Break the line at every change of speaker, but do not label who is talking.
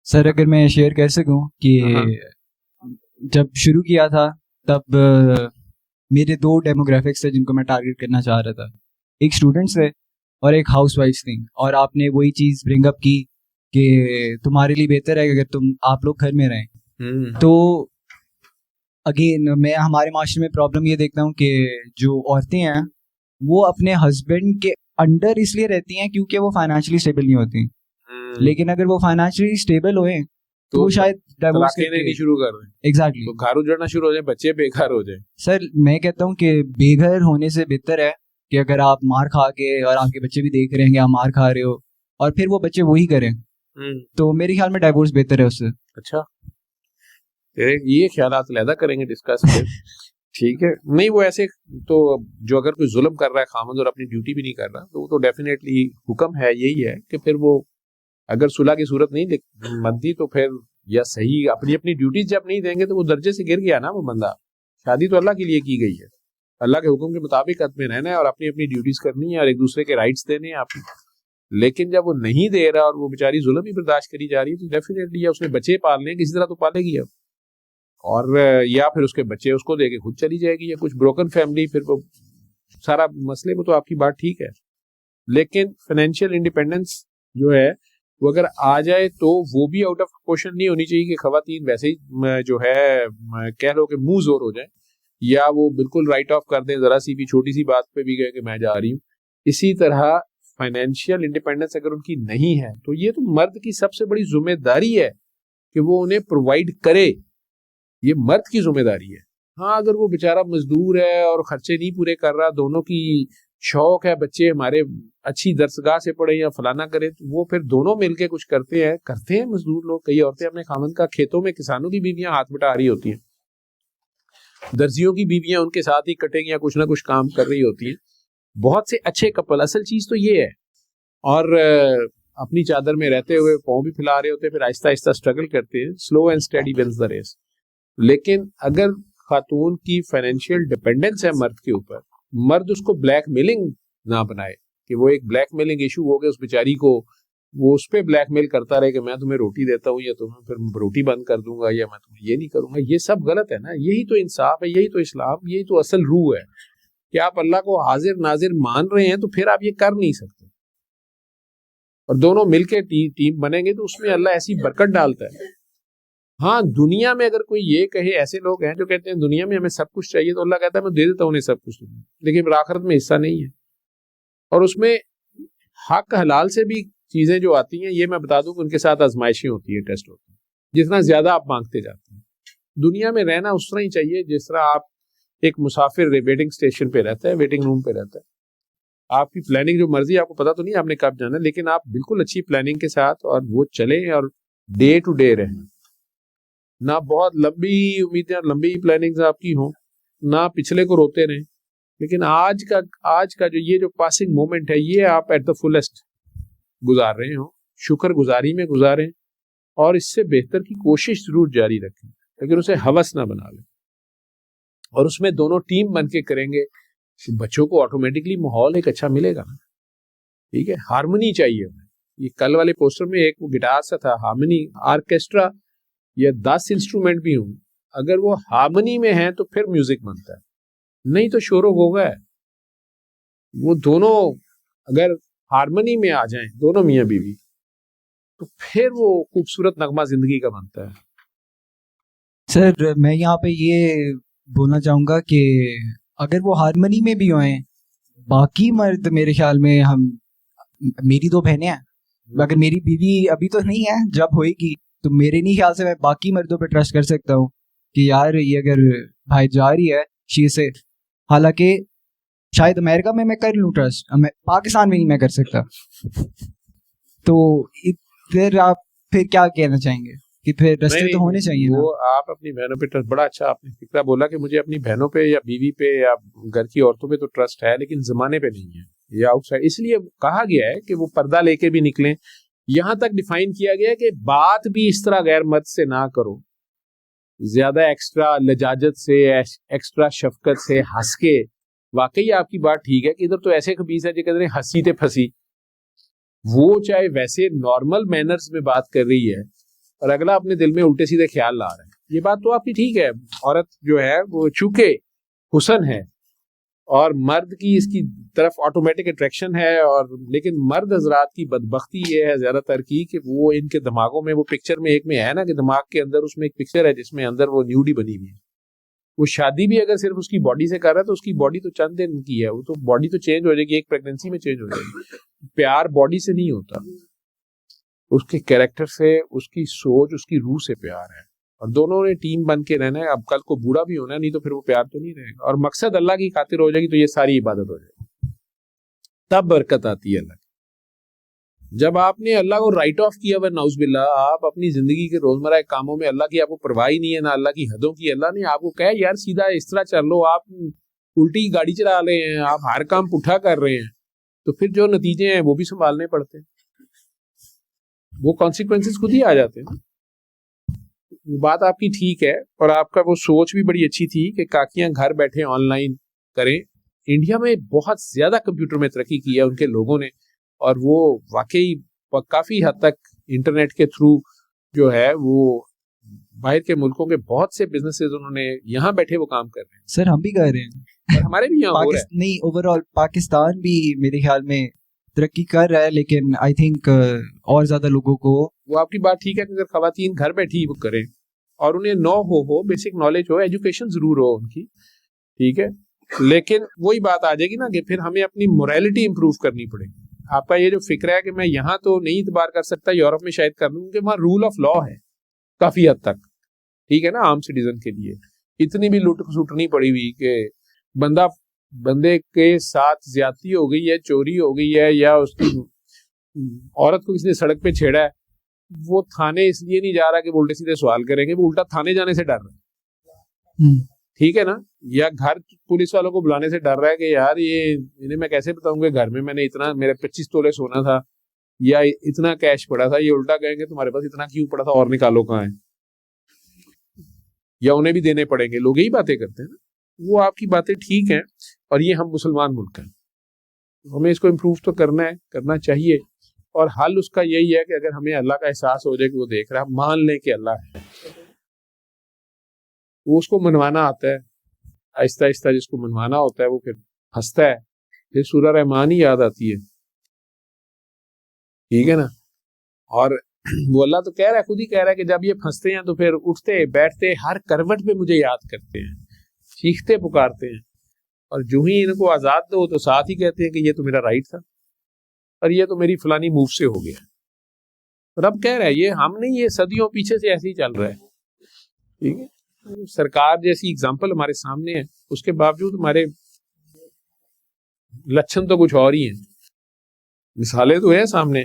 سر اگر میں شیئر کر سکوں کہ جب شروع کیا تھا تب میرے 2 ڈیموگرافکس تھے جن کو میں ٹارگیٹ کرنا چاہ رہا تھا. ایک اسٹوڈنٹس تھے اور ایک ہاؤس وائفس تھیں. اور آپ نے وہی چیز برنگ اپ کی کہ تمہارے لیے بہتر ہے کہ اگر آپ لوگ گھر میں رہیں. تو اگین میں ہمارے معاشرے میں پرابلم یہ دیکھتا ہوں کہ جو عورتیں ہیں وہ اپنے ہسبینڈ کے انڈر اس لیے رہتی ہیں کیونکہ وہ فائنینشلی اسٹیبل نہیں ہوتی. لیکن اگر وہ فائنینشلی اسٹیبل ہوئیں تو وہ شاید ڈائیورس
نہیں شروع کر رہے ہیں.
ایگزیکٹلی
تو گھر اجڑنا شروع ہو جائے, بچے بے گھر ہو جائیں.
سر میں کہتا ہوں کہ بے گھر ہونے سے بہتر ہے کہ اگر آپ مار کھا کے اور آپ کے بچے بھی دیکھ رہے ہیں کہ آپ مار کھا رہے ہو اور پھر وہ بچے وہی کریں تو میرے خیال میں ڈائیورس بہتر ہے اس سے.
اچھا یہ خیالات علیحدہ کریں گے ڈسکس کریں. ٹھیک ہے. نہیں وہ ایسے تو جو اگر کوئی ظلم کر رہا ہے خامند اور اپنی ڈیوٹی بھی نہیں کر رہا تو وہ تو ڈیفینیٹلی حکم ہے یہی ہے کہ پھر وہ اگر صلح کی صورت نہیں بنتی تو پھر یا صحیح اپنی ڈیوٹیز جب نہیں دیں گے تو وہ درجے سے گر گیا نا وہ بندہ. شادی تو اللہ کے لیے کی گئی ہے, اللہ کے حکم کے مطابق حد میں رہنا ہے اور اپنی ڈیوٹیز کرنی ہے اور ایک دوسرے کے رائٹس دینے ہیں آپ. لیکن جب وہ نہیں دے رہا اور وہ بیچاری ظلم ہی برداشت کری جا رہی ہے تو ڈیفینیٹلی یا اس نے بچے پالنے کسی طرح تو پالے گی اب, اور یا پھر اس کے بچے اس کو دے کے خود چلی جائے گی, یا کچھ بروکن فیملی پھر وہ سارا مسئلے میں. تو آپ کی بات ٹھیک ہے لیکن فائنینشیل انڈیپینڈنس جو ہے وہ اگر آ جائے تو وہ بھی آؤٹ آف پروپورشن نہیں ہونی چاہیے کہ خواتین ویسے ہی جو ہے کہہ لو کہ منہ زور ہو جائیں یا وہ بالکل رائٹ آف کر دیں ذرا سی بھی چھوٹی سی بات پہ بھی گئے کہ میں جا رہی ہوں. اسی طرح فائنینشیل انڈیپینڈنس اگر ان کی نہیں ہے تو یہ تو مرد کی سب سے بڑی ذمہ داری ہے کہ وہ انہیں پرووائڈ کرے. یہ مرد کی ذمہ داری ہے. ہاں اگر وہ بیچارہ مزدور ہے اور خرچے نہیں پورے کر رہا, دونوں کی شوق ہے بچے ہمارے اچھی درسگاہ سے پڑھیں یا فلانا کریں, تو وہ پھر دونوں مل کے کچھ کرتے ہیں مزدور لوگ. کئی عورتیں اپنے خامند کا کھیتوں میں کسانوں کی بیویاں ہاتھ بٹا رہی ہوتی ہیں, درزیوں کی بیویاں ان کے ساتھ ہی کٹیں یا کچھ نہ کچھ کام کر رہی ہوتی ہیں. بہت سے اچھے کپل. اصل چیز تو یہ ہے. اور اپنی چادر میں رہتے ہوئے پاؤں بھی پھیلا رہے ہوتے ہیں, پھر آہستہ آہستہ اسٹرگل کرتے ہیں. Slow and study wins the race. لیکن اگر خاتون کی فائنینشیل ڈیپینڈنس ہے مرد کے اوپر, مرد اس کو بلیک میلنگ نہ بنائے کہ وہ ایک بلیک میلنگ ایشو ہو گیا اس بیچاری کو, وہ اس پہ بلیک میل کرتا رہے کہ میں تمہیں روٹی دیتا ہوں یا تمہیں پھر روٹی بند کر دوں گا یا میں تمہیں یہ نہیں کروں گا. یہ سب غلط ہے نا. یہی تو انصاف ہے, یہی تو اسلام, یہی تو اصل روح ہے کہ آپ اللہ کو حاضر ناظر مان رہے ہیں تو پھر آپ یہ کر نہیں سکتے. اور دونوں مل کے ٹیم بنیں گے تو اس میں اللہ ایسی برکت ڈالتا ہے. ہاں دنیا میں اگر کوئی یہ کہے, ایسے لوگ ہیں جو کہتے ہیں دنیا میں ہمیں سب کچھ چاہیے, تو اللہ کہتا ہے میں دے دیتا ہوں انہیں سب کچھ, لیکن پھر آخرت میں حصہ نہیں ہے. اور اس میں حق حلال سے بھی چیزیں جو آتی ہیں, یہ میں بتا دوں کہ ان کے ساتھ آزمائشیں ہوتی ہیں, ٹیسٹ ہوتے ہیں. جتنا زیادہ آپ مانگتے جاتے ہیں, دنیا میں رہنا اس طرح ہی چاہیے جس طرح آپ ایک مسافر ویٹنگ اسٹیشن پہ رہتا ہے, ویٹنگ روم پہ رہتا ہے. آپ کی پلاننگ جو مرضی, آپ کو پتا تو نہیں آپ نے کب جانا, لیکن آپ بالکل اچھی پلاننگ کے ساتھ اور وہ چلیں اور ڈے ٹو ڈے رہیں. نہ بہت لمبی امیدیں اور لمبی پلاننگز آپ کی ہوں, نہ پچھلے کو روتے رہیں, لیکن آج کا جو یہ جو پاسنگ مومنٹ ہے یہ آپ ایٹ دا فلسٹ گزار رہے ہوں, شکر گزاری میں گزاریں اور اس سے بہتر کی کوشش ضرور جاری رکھیں, لیکن اسے ہوس نہ بنا لیں. اور اس میں دونوں ٹیم بن کے کریں گے, بچوں کو آٹومیٹکلی ماحول ایک اچھا ملے گا. ٹھیک ہے, ہارمنی چاہیے ہمیں. یہ کل والے پوسٹر میں ایک وہ گٹار سا تھا, ہارمنی. آرکیسٹرا یا 10 انسٹرومنٹ بھی ہوں, اگر وہ ہارمنی میں ہیں تو پھر میوزک بنتا ہے, نہیں تو شور و غوغا ہے. وہ دونوں اگر ہارمنی میں آ جائیں, دونوں میاں بیوی, تو پھر وہ خوبصورت نغمہ زندگی کا بنتا ہے.
سر میں یہاں پہ یہ بولنا چاہوں گا کہ اگر وہ ہارمنی میں بھی ہوئیں, باقی مرد میرے خیال میں میری 2 بہنیں ہیں, اگر میری بیوی ابھی تو نہیں ہے, جب ہوئے گی تو میرے نہیں خیال سے میں باقی مردوں پہ ٹرسٹ کر سکتا ہوں کہ یار یہ اگر بھائی جا رہی ہے شی سے, حالانکہ شاید امریکہ میں کر لوں ٹرسٹ, پاکستان میں نہیں میں کر سکتا. تو پھر آپ پھر کیا کہنا چاہیں گے کہ پھر رستے تو ہونے چاہیے نا.
وہ آپ اپنی بہنوں پہ ٹرسٹ, بڑا اچھا آپ نے فکرہ بولا کہ مجھے اپنی بہنوں پہ یا بیوی پہ یا گھر کی عورتوں پہ تو ٹرسٹ ہے, لیکن زمانے پہ نہیں ہے یا آؤٹ سائڈ. اس لیے کہا گیا ہے کہ وہ پردہ لے کے بھی نکلیں. یہاں تک ڈیفائن کیا گیا ہے کہ بات بھی اس طرح غیر مرد سے نہ کرو, زیادہ ایکسٹرا لجاجت سے, ایکسٹرا شفقت سے, ہنس کے. واقعی آپ کی بات ٹھیک ہے کہ ادھر تو ایسے خبیث ہے جو کہتے ہیں ہنسی تے پھنسی, وہ چاہے ویسے نارمل مینرز میں بات کر رہی ہے اور اگلا اپنے دل میں الٹے سیدھے خیال لا رہا ہے. یہ بات تو آپ کی ٹھیک ہے, عورت جو ہے وہ چونکہ حسن ہے اور مرد کی اس کی طرف آٹومیٹک اٹریکشن ہے, اور لیکن مرد حضرات کی بدبختی یہ ہے زیادہ تر کی کہ وہ ان کے دماغوں میں وہ پکچر میں ایک میں ہے نا کہ دماغ کے اندر اس میں ایک پکچر ہے جس میں اندر وہ نیوڈی بنی ہوئی ہے. وہ شادی بھی اگر صرف اس کی باڈی سے کر رہا ہے تو اس کی باڈی تو چند دن کی ہے, وہ تو باڈی تو چینج ہو جائے گی, ایک پریگننسی میں چینج ہو جائے گی. پیار باڈی سے نہیں ہوتا, اس کے کیریکٹر سے, اس کی سوچ, اس کی روح سے پیار ہے. اور دونوں نے ٹیم بن کے رہنا ہے. اب کل کو بوڑھا بھی ہونا ہے, نہیں تو پھر وہ پیار تو نہیں رہے گا. اور مقصد اللہ کی خاطر ہو جائے گی تو یہ ساری عبادت ہو جائے گی, تب برکت آتی ہے اللہ کی. جب آپ نے اللہ کو رائٹ آف کیا ہوا نعوذ باللہ, آپ اپنی زندگی کے روزمرہ کاموں میں اللہ کی آپ کو پرواہ ہی نہیں ہے, نہ اللہ کی حدوں کی. اللہ نے آپ کو کہا یار سیدھا اس طرح چل لو, آپ الٹی گاڑی چلا رہے ہیں, آپ ہر کام پٹھا کر رہے ہیں, تو پھر جو نتیجے ہیں وہ بھی سنبھالنے پڑتے ہیں, وہ کانسیکوینسز خود ہی آ جاتے ہیں. بات آپ کی ٹھیک ہے, اور آپ کا وہ سوچ بھی بڑی اچھی تھی کہ کاکیاں گھر بیٹھے آن لائن کریں. انڈیا میں بہت زیادہ کمپیوٹر میں ترقی کی ہے ان کے لوگوں نے, اور وہ واقعی کافی حد تک انٹرنیٹ کے تھرو جو ہے وہ باہر کے ملکوں کے بہت سے بزنسز انہوں نے یہاں بیٹھے وہ کام کر رہے ہیں.
سر ہم بھی کر رہے ہیں,
اور ہمارے بھی یہاں ہو رہا ہے.
نہیں اوور آل پاکستان بھی میرے خیال میں ترقی کر رہا ہے, لیکن آئی تھنک اور زیادہ لوگوں کو.
وہ آپ کی بات ٹھیک ہے کہ اگر خواتین گھر بیٹھی وہ کریں اور انہیں ہو بیسک نالج ہو, ایجوکیشن ضرور ہو ان کی, ٹھیک ہے, لیکن وہی بات آ جائے گی نا کہ پھر ہمیں اپنی مورالٹی امپروو کرنی پڑے گی. آپ کا یہ جو فکر ہے کہ میں یہاں تو نہیں اعتبار کر سکتا, یورپ میں شاید کر لوں, کہ وہاں رول آف لا ہے کافی حد تک, ٹھیک ہے نا, عام سٹیزن کے لیے اتنی بھی لوٹ کھسوٹ نہیں پڑی ہوئی کہ بندے کے ساتھ زیادتی ہو گئی ہے, چوری ہو گئی ہے, یا اس کی عورت کو کسی نے سڑک پہ چھیڑا ہے, وہ تھانے اس لیے نہیں جا رہا کہ وہ الٹے سیدھے سوال کریں گے, وہ الٹا تھانے جانے سے ڈر رہا ہے, ٹھیک ہے نا, یا گھر پولیس والوں کو بلانے سے ڈر رہا ہے کہ یار یہ انہیں میں کیسے بتاؤں کہ گھر میں نے اتنا, میرے 25 تولے سونا تھا یا اتنا کیش پڑا تھا, یہ الٹا کہیں گے تمہارے پاس اتنا کیوں پڑا تھا اور نکالو کہاں ہے, یا انہیں بھی دینے پڑیں گے. لوگ یہی باتیں کرتے ہیں نا. وہ آپ کی باتیں ٹھیک ہیں, اور یہ ہم مسلمان ملک ہیں, ہمیں اس کو امپروو تو کرنا چاہیے. اور حل اس کا یہی ہے کہ اگر ہمیں اللہ کا احساس ہو جائے کہ وہ دیکھ رہا ہے, مان لیں کہ اللہ ہے, وہ اس کو منوانا آتا ہے آہستہ آہستہ, جس کو منوانا ہوتا ہے وہ پھر ہنستا ہے, پھر سورہ رحمان ہی یاد آتی ہے, ٹھیک ہے نا. اور وہ اللہ تو کہہ رہا ہے, خود ہی کہہ رہا ہے کہ جب یہ پھنستے ہیں تو پھر اٹھتے بیٹھتے ہر کروٹ پہ مجھے یاد کرتے ہیں, چیختے پکارتے ہیں, اور جو ہی ان کو آزاد دو تو ساتھ ہی کہتے ہیں کہ یہ تو میرا رائٹ تھا, اور یہ تو میری فلانی موو سے ہو گیا. رب کہہ رہا ہے یہ ہم نہیں, یہ صدیوں پیچھے سے ایسے ہی چل رہا ہے, ٹھیک ہے. سرکار جیسی اگزامپل ہمارے سامنے ہے, اس کے باوجود ہمارے لچھن تو کچھ اور ہی ہیں, مثالیں تو ہیں سامنے.